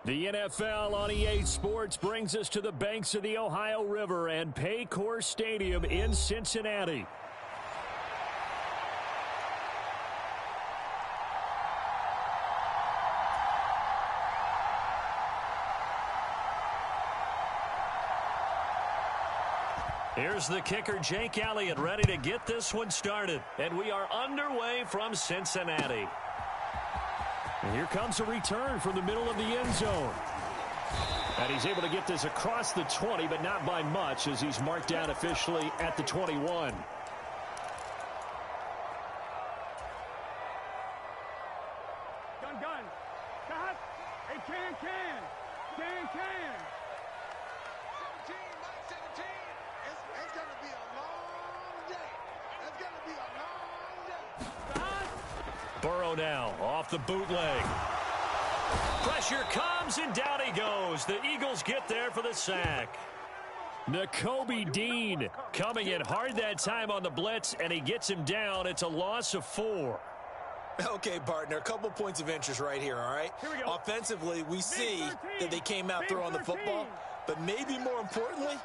The NFL on EA Sports brings us to the banks of the Ohio River and Paycor Stadium in Cincinnati. Here's the kicker, Jake Elliott, ready to get this one started. And we are underway from Cincinnati. And here comes a return from the middle of the end zone. And he's able to get this across the 20, but not by much, as he's marked down officially at the 21. Gun. Stop. Hey, can. 17, Mike 17. It's going to be a long day. It's going to be a long day. Burrow now off the bootleg. Pressure comes, and down he goes. The Eagles get there for the sack. Nakobe Dean coming in hard that time on the blitz, and he gets him down. It's a loss of 4. Okay, partner, a couple points of interest right here, all right? Here we go. Offensively, we see that they came out throwing the football, but maybe more importantly,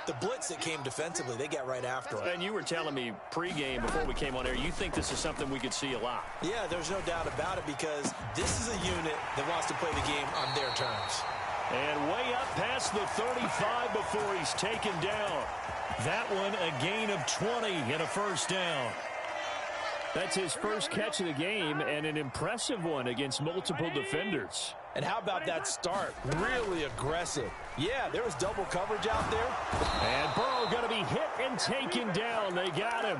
the blitz that came defensively, they got right after it. And you were telling me pregame before we came on air, you think this is something we could see a lot. Yeah, there's no doubt about it, because this is a unit that wants to play the game on their terms. And way up past the 35 before he's taken down. That one a gain of 20 and a first down. That's his first catch of the game, and an impressive one against multiple defenders. And how about that start? Really aggressive. Yeah, there was double coverage out there. And Burrow going to be hit and taken down. They got him.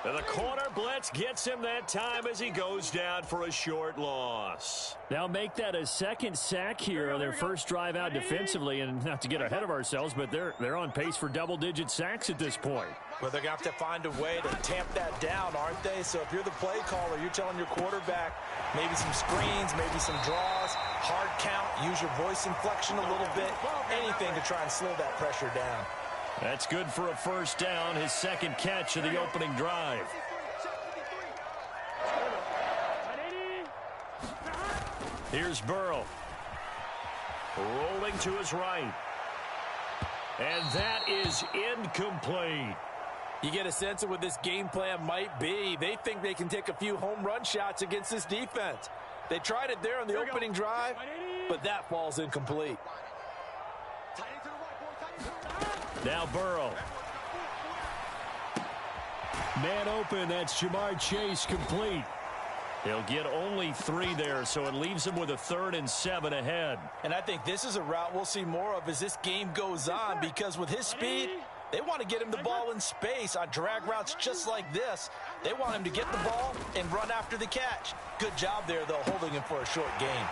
And the corner blitz gets him that time as he goes down for a short loss. Now make that a second sack here on their first drive out defensively. And not to get ahead of ourselves, but they're on pace for double-digit sacks at this point. Well, they're going to have to find a way to tamp that down, aren't they? So if you're the play caller, you're telling your quarterback maybe some screens, maybe some draws, hard count, use your voice inflection a little bit, anything to try and slow that pressure down. That's good for a first down, his second catch of the opening drive. Here's Burrow. Rolling to his right. And that is incomplete. You get a sense of what this game plan might be. They think they can take a few home run shots against this defense. They tried it there on the opening drive, but that falls incomplete. Now Burrow. Man open, that's Jamar Chase complete. He'll get only 3 there, so it leaves him with a 3rd and 7 ahead. And I think this is a route we'll see more of as this game goes on, because with his speed, they want to get him the ball in space on drag routes just like this. They want him to get the ball and run after the catch. Good job there, though, holding him for a short gain.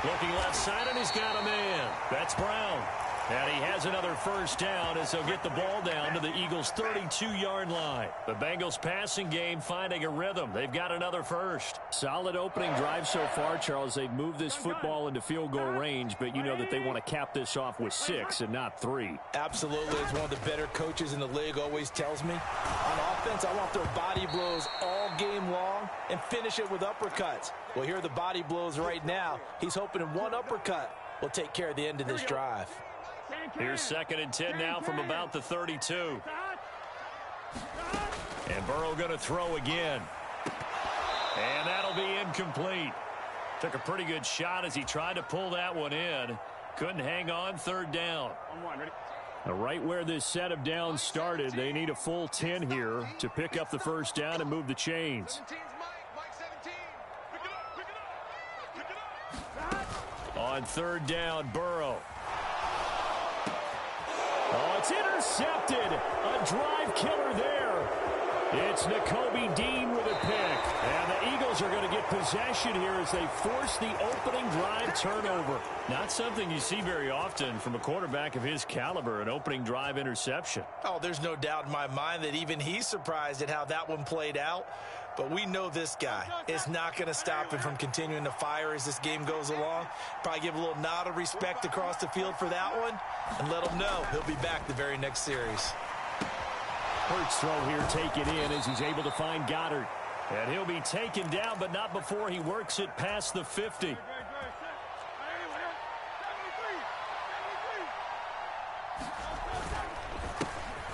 Looking left side, and he's got a man. That's Brown. And he has another first down as he'll get the ball down to the Eagles' 32-yard line. The Bengals passing game finding a rhythm. They've got another first. Solid opening drive so far, Charles. They've moved this football into field goal range, but you know that they want to cap this off with 6 and not 3. Absolutely. As one of the better coaches in the league always tells me, on offense, I want their body blows all game long and finish it with uppercuts. Well, here are the body blows right now. He's hoping one uppercut will take care of the end of this drive. Here's 2nd and 10 now from about the 32. And Burrow going to throw again. And that'll be incomplete. Took a pretty good shot as he tried to pull that one in. Couldn't hang on, 3rd down. Now, right where this set of downs started, they need a full 10 here to pick up the first down and move the chains. On 3rd down, Burrow. Oh, it's intercepted. A drive killer there. It's Nakobe Dean with a pick. And the Eagles are going to get possession here as they force the opening drive turnover. Not something you see very often from a quarterback of his caliber, an opening drive interception. Oh, there's no doubt in my mind that even he's surprised at how that one played out. But we know this guy is not going to stop him from continuing to fire as this game goes along. Probably give a little nod of respect across the field for that one and let him know he'll be back the very next series. Hurts throw here taken in as he's able to find Goddard. And he'll be taken down, but not before he works it past the 50.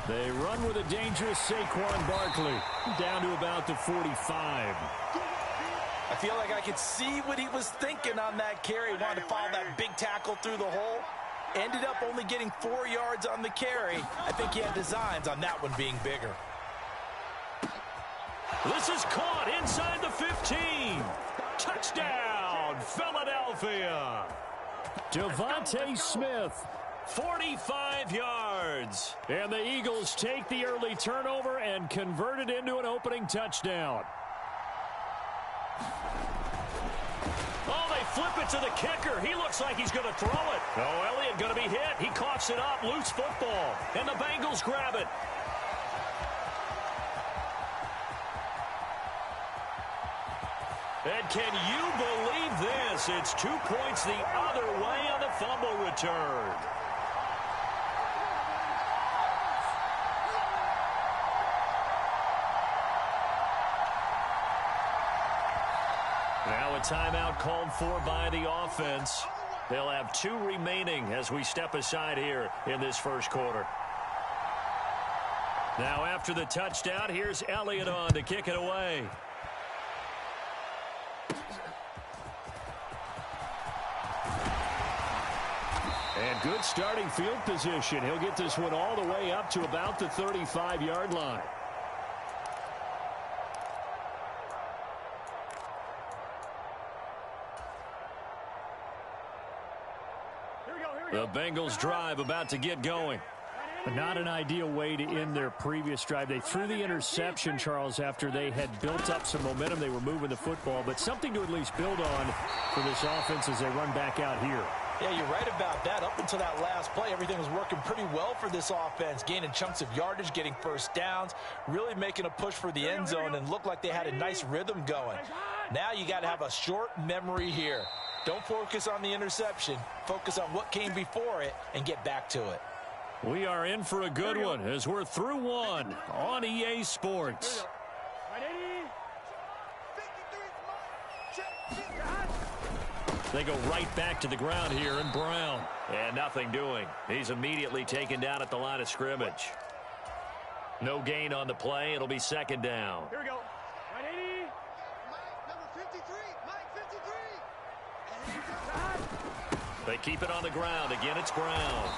They run with a dangerous Saquon Barkley down to about the 45. I feel like I could see what he was thinking on that carry. Wanted to follow that big tackle through the hole. Ended up only getting 4 yards on the carry. I think he had designs on that one being bigger. This is caught inside the 15. Touchdown, Philadelphia. Devontae Smith, 45 yards. And the Eagles take the early turnover and convert it into an opening touchdown. Oh, they flip it to the kicker. He looks like he's going to throw it. Oh, Elliott going to be hit. He coughs it up. Loose football. And the Bengals grab it. And can you believe this? It's 2 points the other way on the fumble return. Now a timeout called for by the offense. They'll have 2 remaining as we step aside here in this first quarter. Now after the touchdown, here's Elliott on to kick it away. And good starting field position. He'll get this one all the way up to about the 35-yard line. The Bengals drive about to get going. But not an ideal way to end their previous drive. They threw the interception, Charles, after they had built up some momentum. They were moving the football, but something to at least build on for this offense as they run back out here. Yeah, you're right about that. Up until that last play, everything was working pretty well for this offense, gaining chunks of yardage, getting first downs, really making a push for the end zone, and looked like they had a nice rhythm going. Now you got to have a short memory here. Don't focus on the interception. Focus on what came before it and get back to it. We are in for a good one as we're through one on EA Sports. They go right back to the ground here, and Brown. And nothing doing. He's immediately taken down at the line of scrimmage. No gain on the play. It'll be second down. Here we go. 180. Mike, number 53. Mike, 53. They keep it on the ground. Again, it's Brown.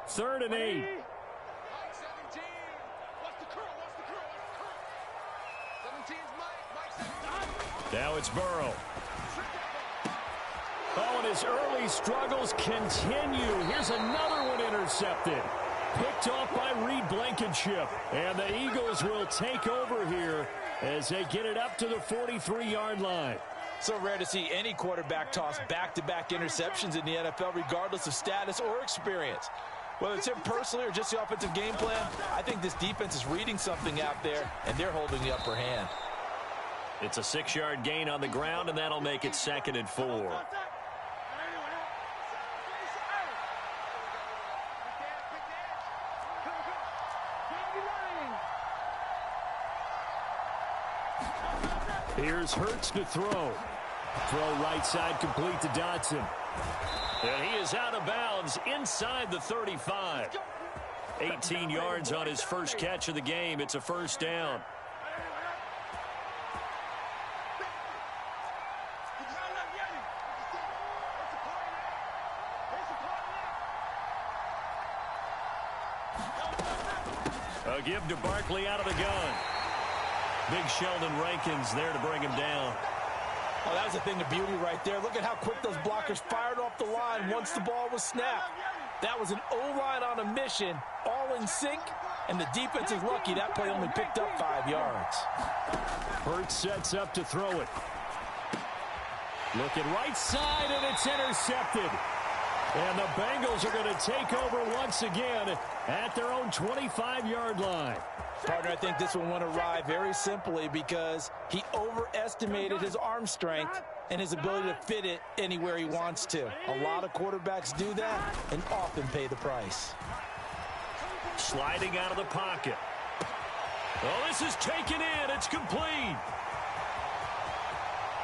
Third and 8. Mike 17. What's the curl? 17's Mike 17. Now it's Burrow. Oh, and his early struggles continue. Here's another one intercepted. Picked off by Reed Blankenship. And the Eagles will take over here as they get it up to the 43-yard line. So rare to see any quarterback toss back-to-back interceptions in the NFL, regardless of status or experience. Whether it's him personally or just the offensive game plan, I think this defense is reading something out there, and they're holding the upper hand. It's a 6-yard gain on the ground, and that'll make it 2nd and 4. Here's Hurts to throw. Throw right side complete to Dotson. And he is out of bounds inside the 35. 18 yards on his first catch of the game. It's a first down. A give to Barkley out of the gun. Big Sheldon Rankins there to bring him down. Oh, that was a thing of beauty right there. Look at how quick those blockers fired off the line once the ball was snapped. That was an O-line on a mission, all in sync, and the defense is lucky that play only picked up 5 yards. Hurts sets up to throw it. Looking right side, and it's intercepted. And the Bengals are going to take over once again at their own 25-yard line. Partner, I think this one went awry very simply because he overestimated his arm strength and his ability to fit it anywhere he wants to. A lot of quarterbacks do that and often pay the price. Sliding out of the pocket. Oh, this is taken in. It's complete.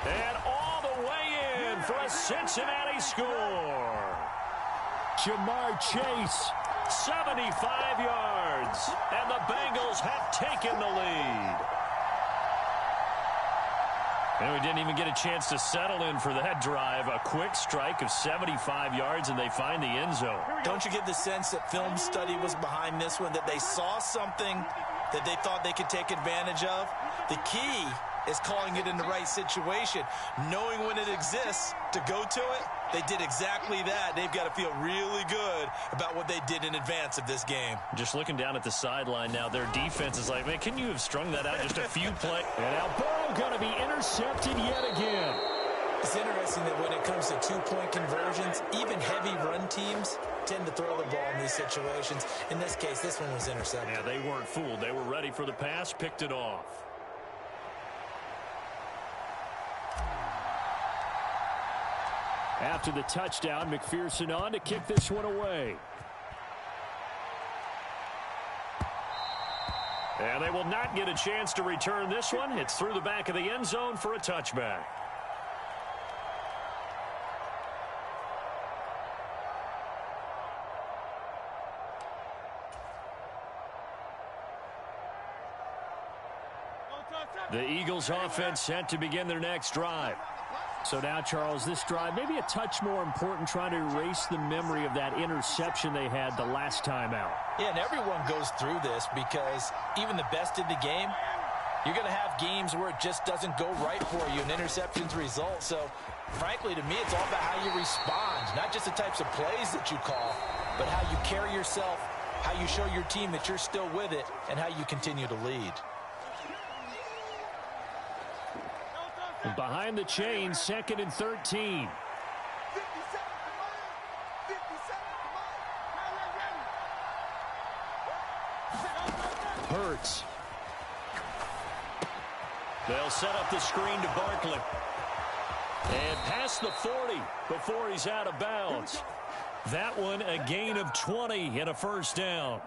And all the way in for a Cincinnati score. Jamar Chase, 75 yards. And the Bengals have taken the lead. And we didn't even get a chance to settle in for that drive. A quick strike of 75 yards, and they find the end zone. Don't you get the sense that film study was behind this one, that they saw something that they thought they could take advantage of? The key is calling it in the right situation, knowing when it exists to go to it. They did exactly that. They've got to feel really good about what they did in advance of this game. Just looking down at the sideline now, their defense is like, man, can you have strung that out just a few plays? And now Burrow going to be intercepted yet again. It's interesting that when it comes to two-point conversions, even heavy run teams tend to throw the ball in these situations. In this case, this one was intercepted. Yeah, they weren't fooled. They were ready for the pass, picked it off. After the touchdown, McPherson on to kick this one away. And they will not get a chance to return this one. It's through the back of the end zone for a touchback. The Eagles offense set to begin their next drive. So now, Charles, this drive maybe a touch more important, trying to erase the memory of that interception they had the last time out. Yeah, and everyone goes through this because even the best in the game, you're going to have games where it just doesn't go right for you and interceptions result. So, frankly, to me, it's all about how you respond, not just the types of plays that you call, but how you carry yourself, how you show your team that you're still with it, and how you continue to lead. Behind the chain, 2nd and 13. Hurts. They'll set up the screen to Barkley. And past the 40 before he's out of bounds. That one a gain of 20 and a first down.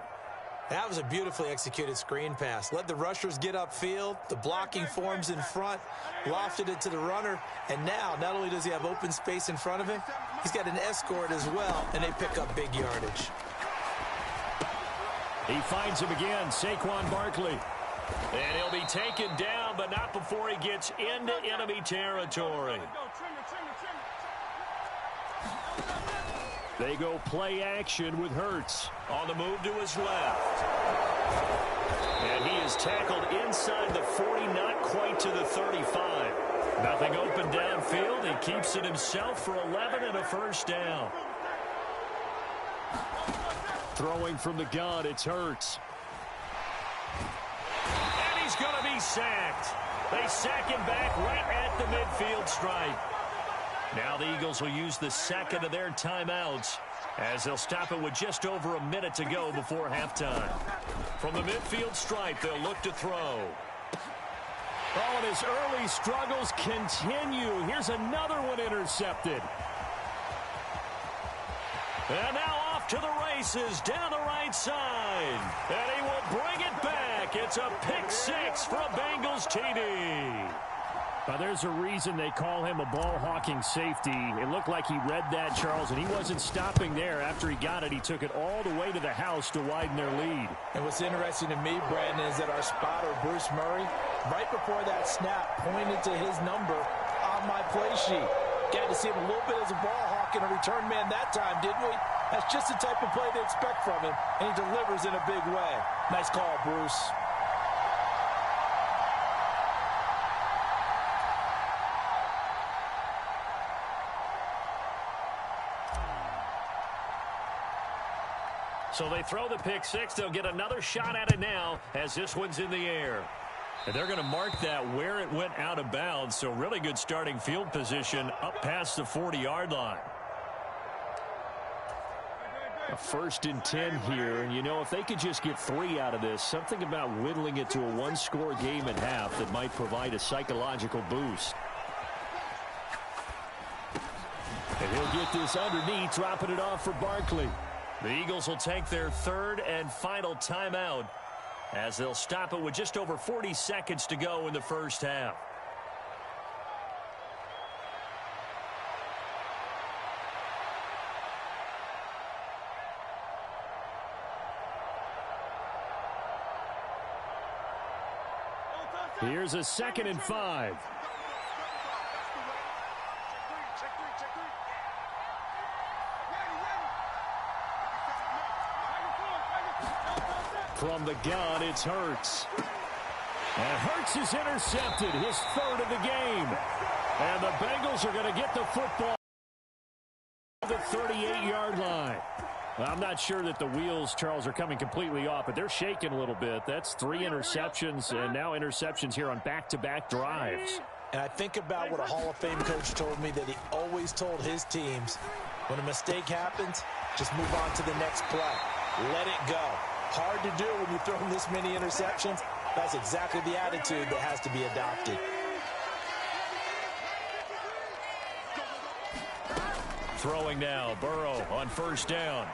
That was a beautifully executed screen pass. Let the rushers get upfield. The blocking forms in front. Lofted it to the runner. And now, not only does he have open space in front of him, he's got an escort as well, and they pick up big yardage. He finds him again, Saquon Barkley. And he'll be taken down, but not before he gets into enemy territory. They go play action with Hurts on the move to his left. And he is tackled inside the 40, not quite to the 35. Nothing open downfield. He keeps it himself for 11 and a first down. Throwing from the gun, it's Hurts. And he's going to be sacked. They sack him back right at the midfield stripe. Now the Eagles will use the second of their timeouts as they'll stop it with just over a minute to go before halftime. From the midfield stripe, they'll look to throw. Oh, and his early struggles continue. Here's another one intercepted. And now off to the races down the right side. And he will bring it back. It's a pick six for a Bengals TD. Now, there's a reason they call him a ball-hawking safety. It looked like he read that, Charles, and he wasn't stopping there. After he got it, he took it all the way to the house to widen their lead. And what's interesting to me, Brandon, is that our spotter, Bruce Murray, right before that snap, pointed to his number on my play sheet. Got to see him a little bit as a ball hawk and a return man that time, didn't we? That's just the type of play they expect from him, and he delivers in a big way. Nice call, Bruce. So they throw the pick six. They'll get another shot at it now as this one's in the air. And they're going to mark that where it went out of bounds. So really good starting field position up past the 40-yard line. A 1st and 10 here. And, you know, if they could just get 3 out of this, something about whittling it to a one-score game at half that might provide a psychological boost. And he'll get this underneath, dropping it off for Barkley. The Eagles will take their 3rd and final timeout as they'll stop it with just over 40 seconds to go in the first half. Here's a 2nd and 5. From the gun, it's Hurts. And Hurts is intercepted, his 3rd of the game. And the Bengals are going to get the football at the 38-yard line. I'm not sure that the wheels, Charles, are coming completely off, but they're shaking a little bit. That's 3 interceptions, and now interceptions here on back-to-back drives. And I think about what a Hall of Fame coach told me, that he always told his teams, when a mistake happens, just move on to the next play. Let it go. Hard to do when you throw this many interceptions. That's exactly the attitude that has to be adopted. Throwing now, Burrow on 1st down.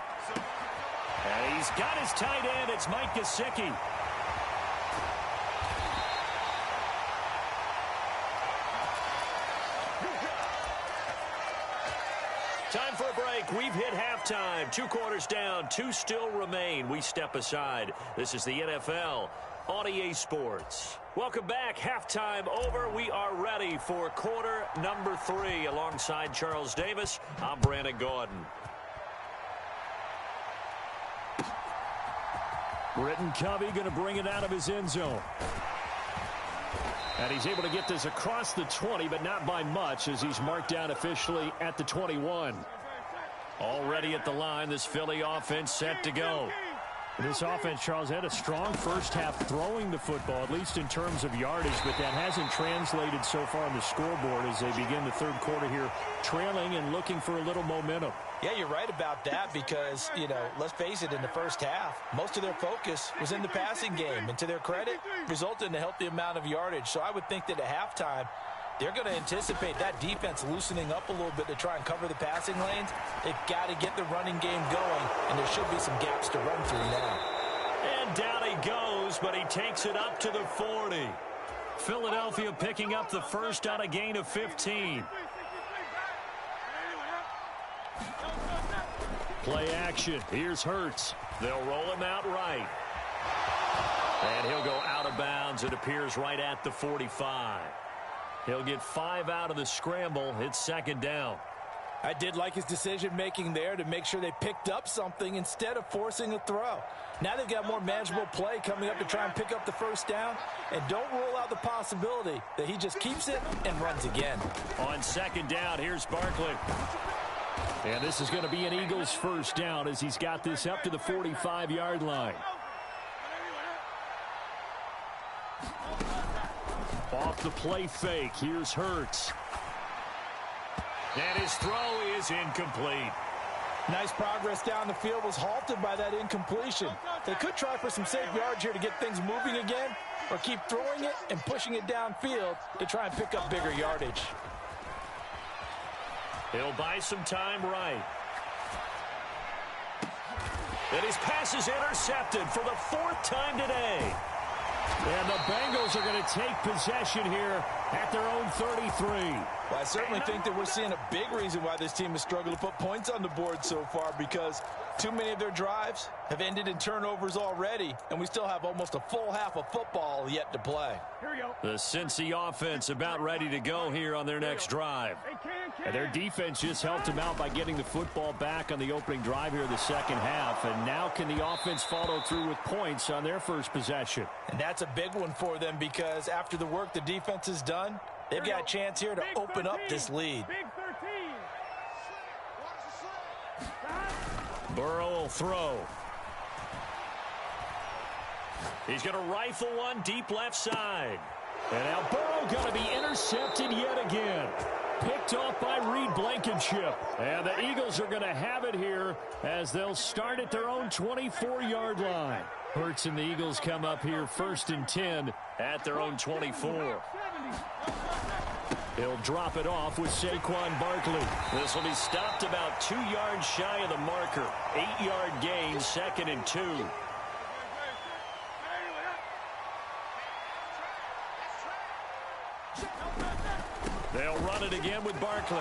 And he's got his tight end. It's Mike Gesicki. Time for a break. We've hit halftime. 2 quarters down. 2 still remain. We step aside. This is the NFL on EA Sports. Welcome back. Halftime over. We are ready for quarter number 3. Alongside Charles Davis, I'm Brandon Gordon. Britton Covey going to bring it out of his end zone. And he's able to get this across the 20, but not by much, as he's marked down officially at the 21. Already at the line, this Philly offense set to go. This offense, Charles, had a strong first half throwing the football, at least in terms of yardage, but that hasn't translated so far on the scoreboard as they begin the 3rd quarter here, trailing and looking for a little momentum. Yeah, you're right about that because, let's face it, in the first half, most of their focus was in the passing game. And to their credit, resulted in a healthy amount of yardage. So I would think that at halftime, they're going to anticipate that defense loosening up a little bit to try and cover the passing lanes. They've got to get the running game going, and there should be some gaps to run through now. And down he goes, but he takes it up to the 40. Philadelphia picking up the first on a gain of 15. Play action. Here's Hurts. They'll roll him out right. And he'll go out of bounds. It appears right at the 45. He'll get 5 out of the scramble. It's 2nd down. I did like his decision-making there to make sure they picked up something instead of forcing a throw. Now they've got more manageable play coming up to try and pick up the 1st down. And don't rule out the possibility that he just keeps it and runs again. On 2nd down, here's Barkley. And this is going to be an Eagles 1st down as he's got this up to the 45-yard line. Off the play fake, here's Hurts. And his throw is incomplete. Nice progress down the field, was halted by that incompletion. They could try for some safe yards here to get things moving again, or keep throwing it and pushing it downfield to try and pick up bigger yardage. He'll buy some time right. And his pass is intercepted for the 4th time today. And the Bengals are going to take possession here at their own 33. Well, I certainly think that we're seeing a big reason why this team has struggled to put points on the board so far, because too many of their drives have ended in turnovers already, and we still have almost a full half of football yet to play. Here we go. The Cincy offense about ready to go here on their next drive. And their defense just helped them out by getting the football back on the opening drive here in the 2nd half. And now can the offense follow through with points on their first possession? And that's a big one for them, because after the work the defense has done, they've got a chance here to open up this lead. Burrow will throw. He's going to rifle one deep left side. And now Burrow going to be intercepted yet again. Picked off by Reed Blankenship. And the Eagles are going to have it here as they'll start at their own 24-yard line. Hurts and the Eagles come up here 1st and 10 at their own 24. He'll drop it off with Saquon Barkley. This will be stopped about 2 yards shy of the marker. 8-yard gain, 2nd and 2. run it again with Barkley.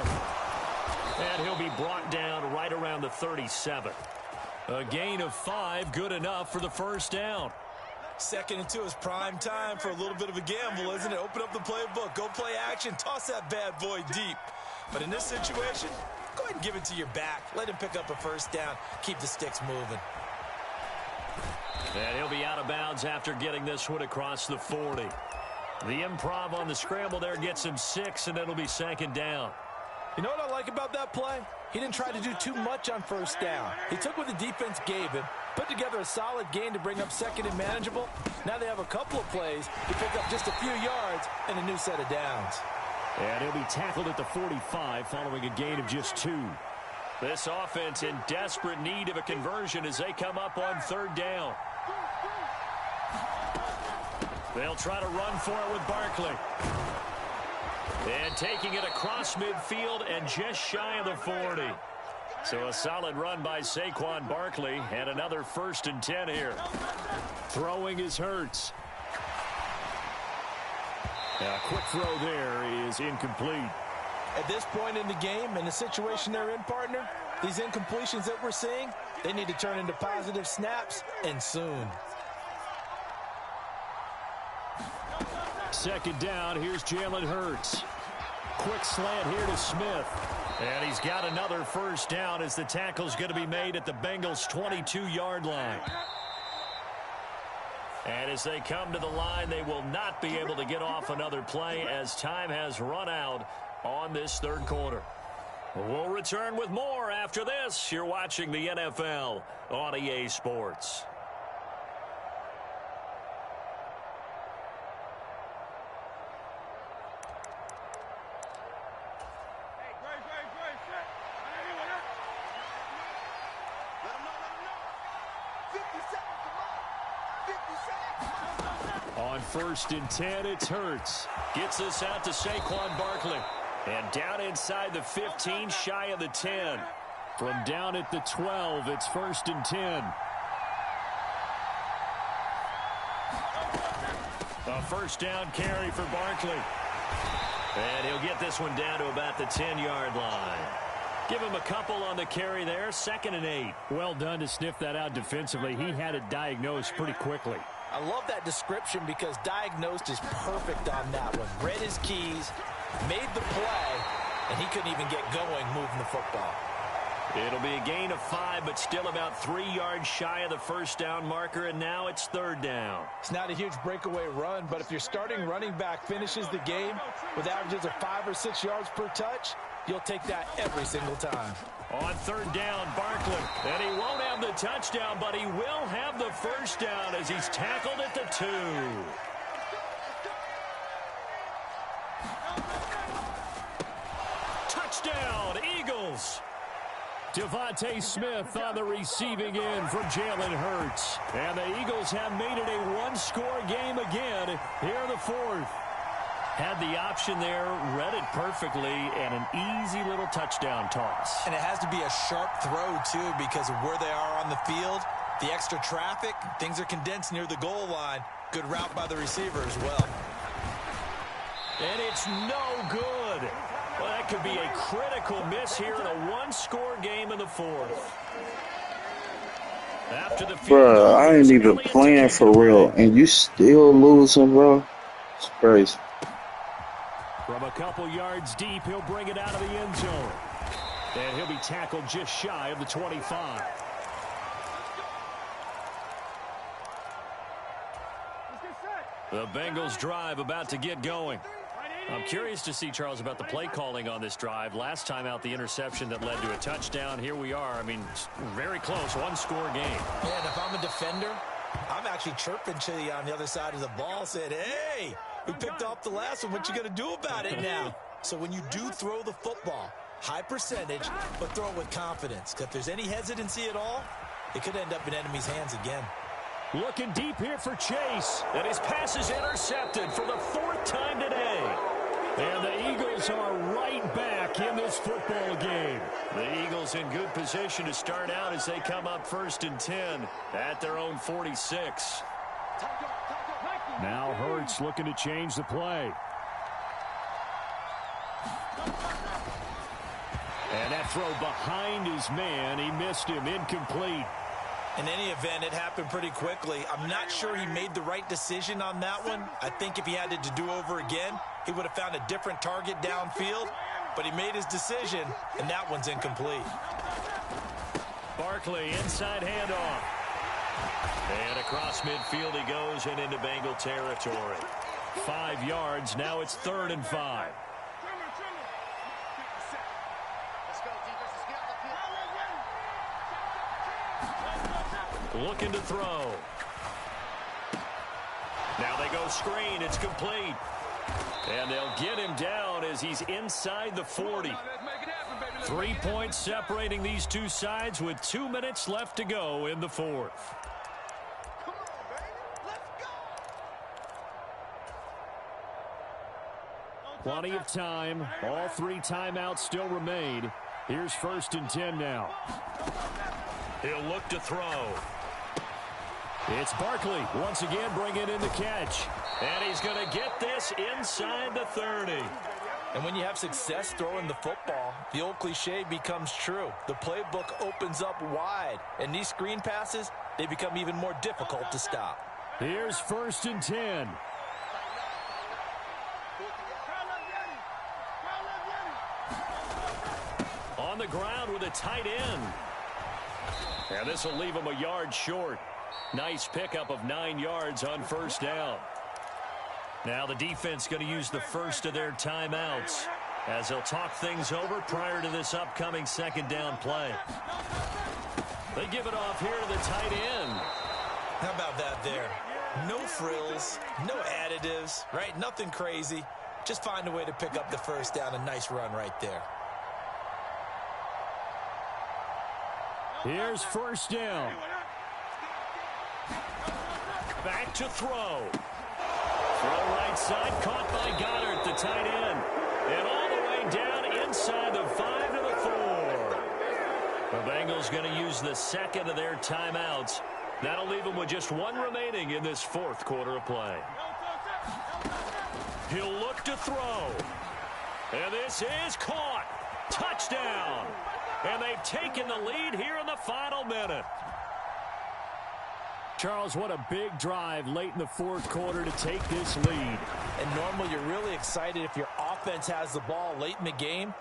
And he'll be brought down right around the 37. A gain of 5, good enough for the first down. 2nd and 2 is prime time for a little bit of a gamble, isn't it? Open up the playbook, go play action, toss that bad boy deep. But in this situation, go ahead and give it to your back. Let him pick up a first down. Keep the sticks moving. And he'll be out of bounds after getting this one across the 40. The improv on the scramble there gets him 6, and it'll be 2nd down. You know what I like about that play? He didn't try to do too much on first down. He took what the defense gave him, put together a solid gain to bring up 2nd and manageable. Now they have a couple of plays to pick up just a few yards and a new set of downs. And he'll be tackled at the 45 following a gain of just 2. This offense in desperate need of a conversion as they come up on 3rd down. They'll try to run for it with Barkley. And taking it across midfield and just shy of the 40. So a solid run by Saquon Barkley and another 1st and 10 here. Throwing is Hurts. A quick throw there is incomplete. At this point in the game, in the situation they're in, partner, these incompletions that we're seeing, they need to turn into positive snaps, and soon. 2nd down, here's Jalen Hurts. Quick slant here to Smith. And he's got another first down as the tackle's going to be made at the Bengals' 22-yard line. And as they come to the line, they will not be able to get off another play as time has run out on this 3rd quarter. We'll return with more after this. You're watching the NFL on EA Sports. On 1st and 10, it's Hurts. Gets us out to Saquon Barkley. And down inside the 15, shy of the 10. From down at the 12, it's 1st and 10. A first down carry for Barkley. And he'll get this one down to about the 10-yard line. Give him a couple on the carry there. 2nd and 8. Well done to sniff that out defensively. He had it diagnosed pretty quickly. I love that description because diagnosed is perfect on that one. Read his keys, made the play, and he couldn't even get going moving the football. It'll be a gain of 5, but still about 3 yards shy of the first down marker, and now it's 3rd down. It's not a huge breakaway run, but if your starting running back finishes the game with averages of 5 or 6 yards per touch, you'll take that every single time. On 3rd down, Barkley. And he won't have the touchdown, but he will have the first down as he's tackled at the 2. Touchdown, Eagles. Devontae Smith on the receiving end from Jalen Hurts. And the Eagles have made it a one-score game again here in the 4th. Had the option there, read it perfectly, and an easy little touchdown toss. And it has to be a sharp throw, too, because of where they are on the field. The extra traffic, things are condensed near the goal line. Good route by the receiver as well. And it's no good. Well, that could be a critical miss here in a one-score game in the 4th. After the Bro, I ain't even playing for real, and you still losing, bro. It's crazy. From a couple yards deep, he'll bring it out of the end zone. And he'll be tackled just shy of the 25. The Bengals drive about to get going. I'm curious to see, Charles, about the play calling on this drive. Last time out, the interception that led to a touchdown. Here we are. I mean, very close, one-score game. Yeah, and if I'm a defender, I'm actually chirping to you on the other side of the ball, saying, hey, we picked off the last one. What you going to do about it now? So when you do throw the football, high percentage, but throw it with confidence. Because if there's any hesitancy at all, it could end up in enemy's hands again. Looking deep here for Chase. And his pass is intercepted for the 4th time today. And the Eagles are right back in this football game. The Eagles in good position to start out as they come up 1st and 10 at their own 46. Now Hurts looking to change the play. And that throw behind his man, he missed him, incomplete. In any event, it happened pretty quickly. I'm not sure he made the right decision on that one. I think if he had it to do over again, he would have found a different target downfield. But he made his decision, and that one's incomplete. Barkley, inside handoff. And across midfield he goes and into Bengal territory. 5 yards, now it's 3rd and 5. Looking to throw. Now they go screen. It's complete. And they'll get him down as he's inside the 40. 3 points separating these two sides with 2 minutes left to go in the 4th. Plenty of time. All 3 timeouts still remain. Here's 1st and 10 now. He'll look to throw. It's Barkley once again bringing in the catch. And he's going to get this inside the 30. And when you have success throwing the football, the old cliche becomes true. The playbook opens up wide. And these screen passes, they become even more difficult to stop. Here's 1st and 10. On the ground with a tight end. And this will leave him a yard short. Nice pickup of 9 yards on 1st down. Now the defense going to use the first of their timeouts as they'll talk things over prior to this upcoming 2nd down play. They give it off here to the tight end. How about that there? No frills, no additives, right? Nothing crazy. Just find a way to pick up the 1st down. A nice run right there. Here's 1st down. Back to throw. Throw right side, caught by Goddard, the tight end. And all the way down inside the 5 to the 4. The Bengals going to use the 2nd of their timeouts. That'll leave them with just 1 remaining in this 4th quarter of play. He'll look to throw. And this is caught. Touchdown. And they've taken the lead here in the final minute. Charles, what a big drive late in the 4th quarter to take this lead. And normally you're really excited if your offense has the ball late in the game.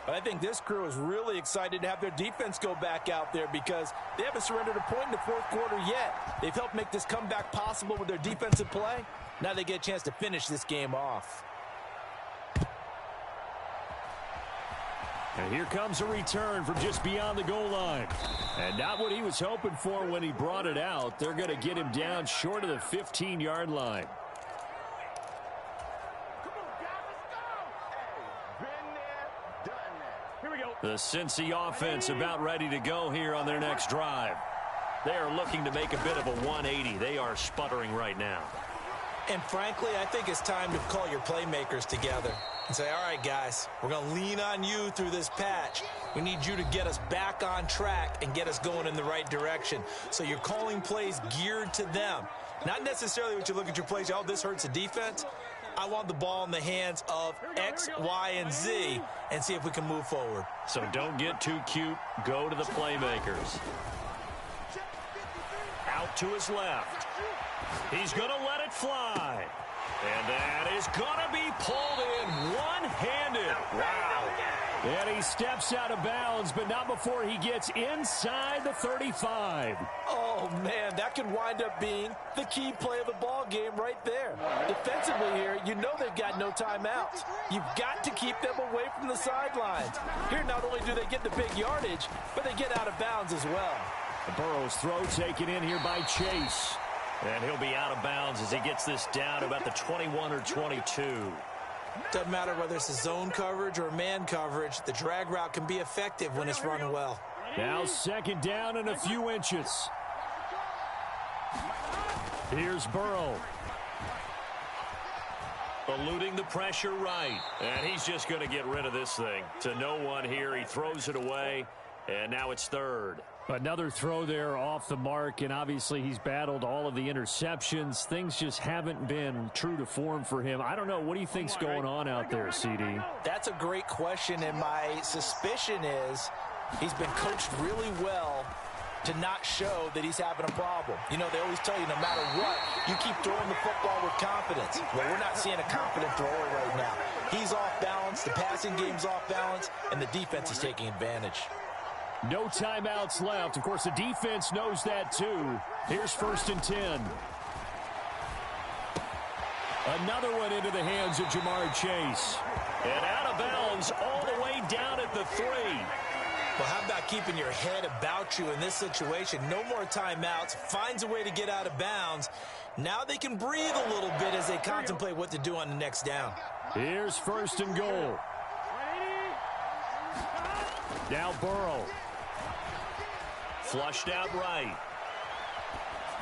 But I think this crew is really excited to have their defense go back out there because they haven't surrendered a point in the 4th quarter yet. They've helped make this comeback possible with their defensive play. Now they get a chance to finish this game off. And here comes a return from just beyond the goal line. And not what he was hoping for when he brought it out. They're going to get him down short of the 15-yard line. The Cincy offense about ready to go here on their next drive. They are looking to make a bit of a 180. They are sputtering right now. And frankly, I think it's time to call your playmakers together and say, all right, guys, we're going to lean on you through this patch. We need you to get us back on track and get us going in the right direction. So you're calling plays geared to them. Not necessarily what you look at your plays, oh, this hurts the defense. I want the ball in the hands of X, Y, and Z and see if we can move forward. So don't get too cute. Go to the playmakers. Out to his left. He's going to let it fly. And that is going to be pulled in one-handed. Wow. And he steps out of bounds, but not before he gets inside the 35. Oh, man, that could wind up being the key play of the ball game right there. Defensively here, you know they've got no timeouts. You've got to keep them away from the sidelines. Here, not only do they get the big yardage, but they get out of bounds as well. Burrow's throw taken in here by Chase. And he'll be out of bounds as he gets this down about the 21 or 22. Doesn't matter whether it's a zone coverage or man coverage. The drag route can be effective when it's run well. Now 2nd down and a few inches. Here's Burrow. Eluding the pressure right. And he's just going to get rid of this thing. To no one here. He throws it away. And now it's 3rd. Another throw there off the mark, and obviously he's battled all of the interceptions. Things just haven't been true to form for him. I don't know. What do you think's going on out there, CD? That's a great question, and my suspicion is he's been coached really well to not show that he's having a problem. You know, they always tell you no matter what, you keep throwing the football with confidence. Well, we're not seeing a confident thrower right now. He's off balance, the passing game's off balance, and the defense is taking advantage. No timeouts left. Of course, the defense knows that too. Here's 1st and 10. Another one into the hands of Jamar Chase. And out of bounds all the way down at the 3. Well, how about keeping your head about you in this situation? No more timeouts. Finds a way to get out of bounds. Now they can breathe a little bit as they contemplate what to do on the next down. Here's 1st and goal. Now Burrow. Flushed out right.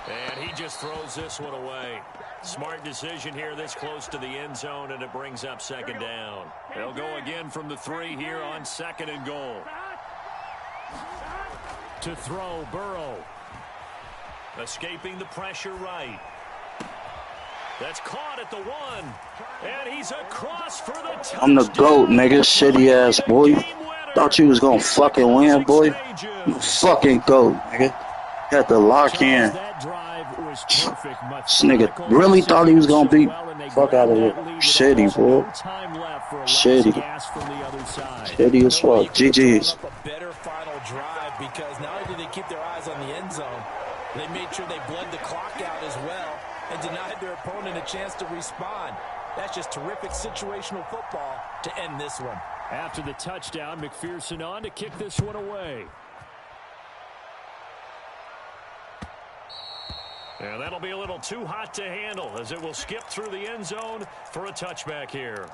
And he just throws this one away. Smart decision here this close to the end zone, and it brings up 2nd down. They'll go again from the 3 here on 2nd and goal. To throw, Burrow. Escaping the pressure right. That's caught at the 1. And he's across for the touchdown. I'm the GOAT, nigga. Shitty ass boy. Thought you was gonna fucking win, boy. I'm the fucking GOAT, nigga. Had to lock in. This nigga really thought he was gonna beat. Fuck out of here. Shitty, boy. Shitty. Shitty as fuck. GG's. A better final drive because not only did they keep their eyes on the end zone, they made sure they bled the clock out as well and denied their opponent a chance to respond. That's just terrific situational football to end this one. After the touchdown, McPherson on to kick this one away. And that'll be a little too hot to handle as it will skip through the end zone for a touchback here.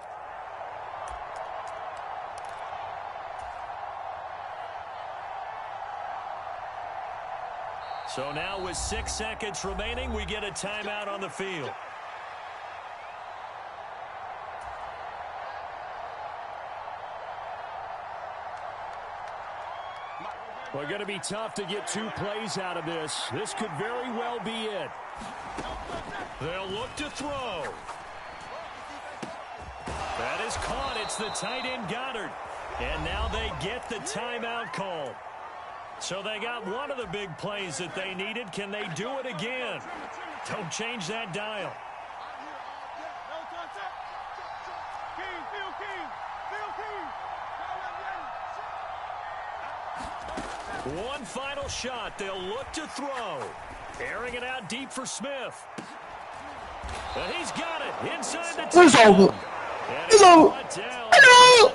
So now with 6 seconds remaining, we get a timeout on the field. Well, going to be tough to get 2 plays out of this. This could very well be it. They'll look to throw. That is caught. It's the tight end Goddard. And now they get the timeout call. So they got one of the big plays that they needed. Can they do it again? Don't change that dial. One final shot. They'll look to throw. Airing it out deep for Smith. And he's got it inside the 10. It's over. And It's over. down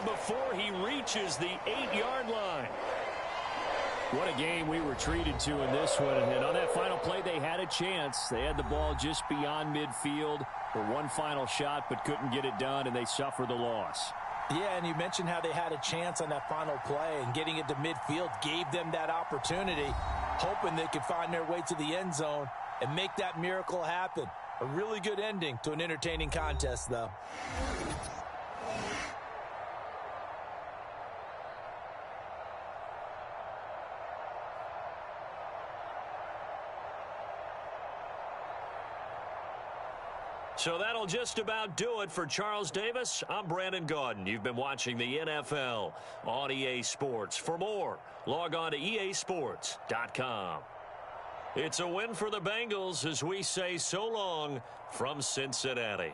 before he reaches the 8-yard line. What a game we were treated to in this one. And on that final play, they had a chance. They had the ball just beyond midfield for one final shot, but couldn't get it done, and they suffer the loss. Yeah, and you mentioned how they had a chance on that final play, and getting it to midfield gave them that opportunity, hoping they could find their way to the end zone and make that miracle happen. A really good ending to an entertaining contest, though. So that'll just about do it for Charles Davis. I'm Brandon Gaudin. You've been watching the NFL on EA Sports. For more, log on to easports.com. It's a win for the Bengals as we say so long from Cincinnati.